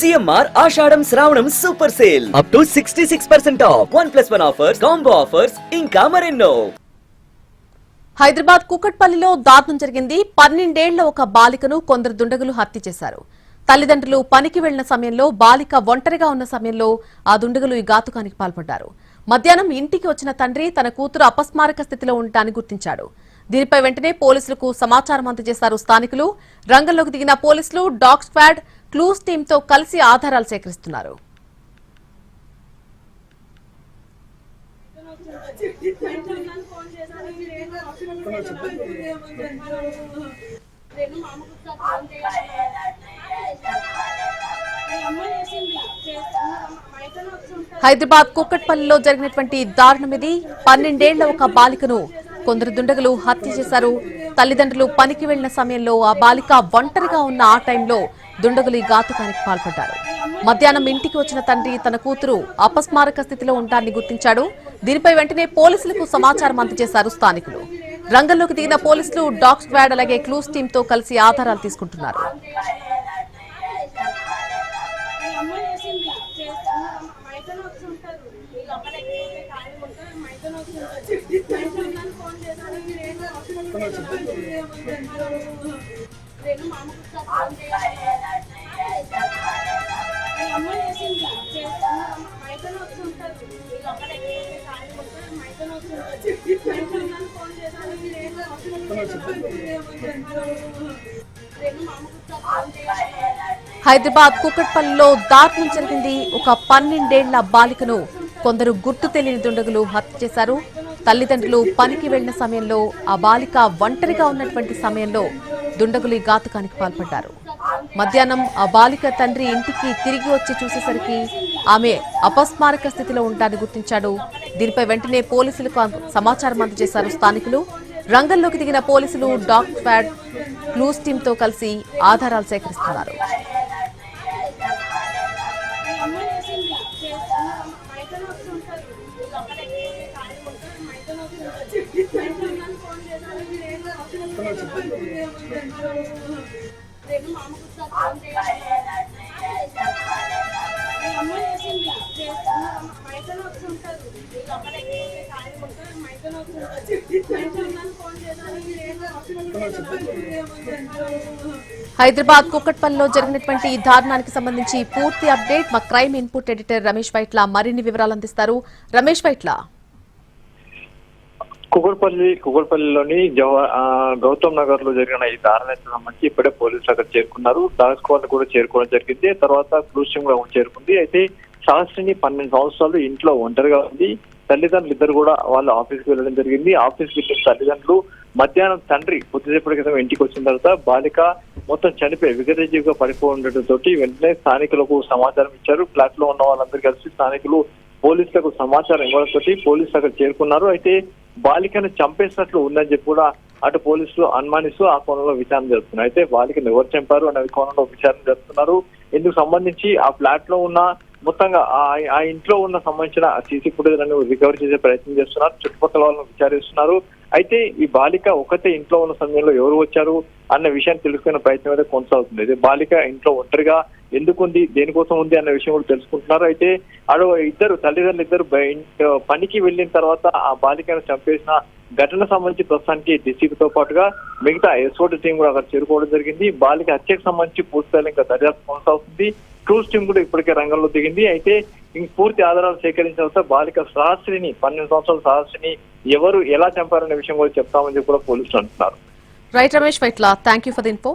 CMR ఆషాఢం శ్రావణం super sale up to 66% of 1+1 offers, combo offers ఇంకా మరెన్నో. హైదరాబాద్ కుకట్పల్లిలో దారుణం జరిగింది. 12 ఏళ్ల ఒక బాలికను కొందరు దుండగులు హత్య చేశారు. తల్లిదండ్రులు పనికి వెళ్లిన సమయంలో బాలిక ఒంటరిగా ఉన్న సమయంలో ఆ దుండగులు ఈ ఘాతుకానికి పాల్పడ్డారు. మధ్యాహ్నం ఇంటికి వచ్చిన తండ్రి తన కూతురు అపస్మారక స్థితిలో ఉండటాన్ని గుర్తించాడు. దీనిపై వెంటనే పోలీసులకు సమాచారం అందజేశారు స్థానికులు. రంగంలోకి దిగిన పోలీసులు డాగ్ స్క్వాడ్, క్లూస్ టీంతో కలిసి ఆధారాలు సేకరిస్తున్నారు. హైదరాబాద్ కుక్కట్పల్లిలో జరిగినటువంటి దారుణం ఇది. 12 ఏళ్ల ఒక బాలికను కొందరు దుండగులు హత్య చేశారు. తల్లిదండ్రులు పనికి వెళ్లిన సమయంలో ఆ బాలిక ఒంటరిగా ఉన్న ఆ టైంలో దుండగులు ఈ ఘాతుకానికి పాల్పడ్డారు. మధ్యాహ్నం ఇంటికి వచ్చిన తండ్రి తన కూతురు అపస్మారక స్థితిలో ఉండటాన్ని గుర్తించాడు. దీనిపై వెంటనే పోలీసులకు సమాచారం అందజేశారు స్థానికులు. రంగంలోకి దిగిన పోలీసులు డాగ్ స్క్వాడ్ అలాగే క్లూస్ టీంతో కలిసి ఆధారాలు తీసుకుంటున్నారు. హైదరాబాద్ కుకట్పల్లిలో దారుణం జరిగింది. ఒక 12 ఏళ్ల బాలికను కొందరు గుర్తు తెలియని దుండగులు హత్య చేశారు. తల్లిదండ్రులు పనికి వెళ్లిన సమయంలో ఆ బాలిక ఒంటరిగా ఉన్నటువంటి సమయంలో దుండగులు ఈ ఘాతుకానికి పాల్పడ్డారు. మధ్యాహ్నం ఆ బాలిక తండ్రి ఇంటికి తిరిగి వచ్చి చూసేసరికి ఆమె అపస్మారక స్థితిలో ఉండటాన్ని గుర్తించాడు. దీనిపై వెంటనే పోలీసులకు సమాచారం అందజేశారు స్థానికులు. రంగంలోకి దిగిన పోలీసులు డాగ్ స్క్వాడ్, క్లూస్ టీంతో కలిసి ఆధారాలు సేకరిస్తున్నారు. హైదరాబాద్ కుకట్పల్లిలో జరిగినటువంటి ఈ దారుణానికి సంబంధించి పూర్తి అప్డేట్ మా crime input editor Ramesh Vaitla మరిన్ని వివరాలు అందిస్తారు. రమేష్ వైట్ల, కుకట్పల్లిలోని గౌతమ్ నగర్ లో జరిగిన ఈ దారుణానికి సంబంధించి ఇప్పుడే పోలీసులు అక్కడ చేరుకున్నారు. డాగ్ స్క్వాడ్ కూడా చేరుకోవడం జరిగింది. తర్వాత క్లూస్ టీం కూడా చేరుకుంది. అయితే శాస్త్రిని 12 సంవత్సరాలు ఇంట్లో ఒంటరిగా ఉంది. తల్లిదండ్రులు ఇద్దరు కూడా వాళ్ళ ఆఫీస్కి వెళ్ళడం జరిగింది. ఆఫీస్కి వెళ్ళిన తల్లిదండ్రులు మధ్యాహ్నం తండ్రి కొద్దిసేపటి క్రితం ఇంటికి వచ్చిన తర్వాత బాలిక మొత్తం చనిపోయి విగతజీవిగా పడిపోయి ఉండటంతో వెంటనే స్థానికులకు సమాచారం ఇచ్చారు. ఫ్లాట్ లో ఉన్న వాళ్ళందరూ కలిసి స్థానికులు పోలీసులకు సమాచారం ఇవ్వడంతో పోలీసులు అక్కడ చేరుకున్నారు. అయితే బాలికను చంపేసినట్లు ఉందని చెప్పి కూడా అటు పోలీసులు అనుమానిస్తూ ఆ కోణంలో విచారణ జరుపుతున్నారు. అయితే బాలికను ఎవరు చంపారు అనే కోణంలో విచారణ జరుపుతున్నారు. ఇందుకు సంబంధించి ఆ ఫ్లాట్ లో ఉన్న మొత్తంగా ఆ ఇంట్లో ఉన్న సంబంధించిన సీసీ ఫుటేజ్ లను రికవర్ చేసే ప్రయత్నం చేస్తున్నారు. చుట్టుపక్కల వాళ్ళను విచారిస్తున్నారు. అయితే ఈ బాలిక ఒకటే ఇంట్లో ఉన్న సమయంలో ఎవరు వచ్చారు అన్న విషయాన్ని తెలుసుకునే ప్రయత్నం అయితే కొనసాగుతుంది. అయితే బాలిక ఇంట్లో ఒంటరిగా ఎందుకుంది, దేనికోసం ఉంది అన్న విషయం కూడా తెలుసుకుంటున్నారు. అయితే తల్లిదండ్రులు ఇద్దరు పనికి వెళ్ళిన తర్వాత ఆ బాలికను చంపేసిన ఘటన సంబంధించి ప్రస్తుతానికి డీసీపీతో పాటుగా మిగతా ఎస్ఓటీ టీం కూడా అక్కడ చేరుకోవడం జరిగింది. బాలిక హత్యకు సంబంధించి పూర్తిస్థాయిలో ఇంకా దర్యాప్తు కొనసాగుతుంది. క్రూజ్ టీం కూడా ఇప్పటికే రంగంలో దిగింది. అయితే పూర్తి ఆధారాలు సేకరించిన తర్వాత బాలిక సహస్రిని 12 సంవత్సరాల సహస్రిని ఎవరు ఎలా చంపారనే విషయం కూడా చెప్తామని చెప్పి కూడా పోలీసులు అంటున్నారు. Right Ramesh Vaitla, thank you for the info.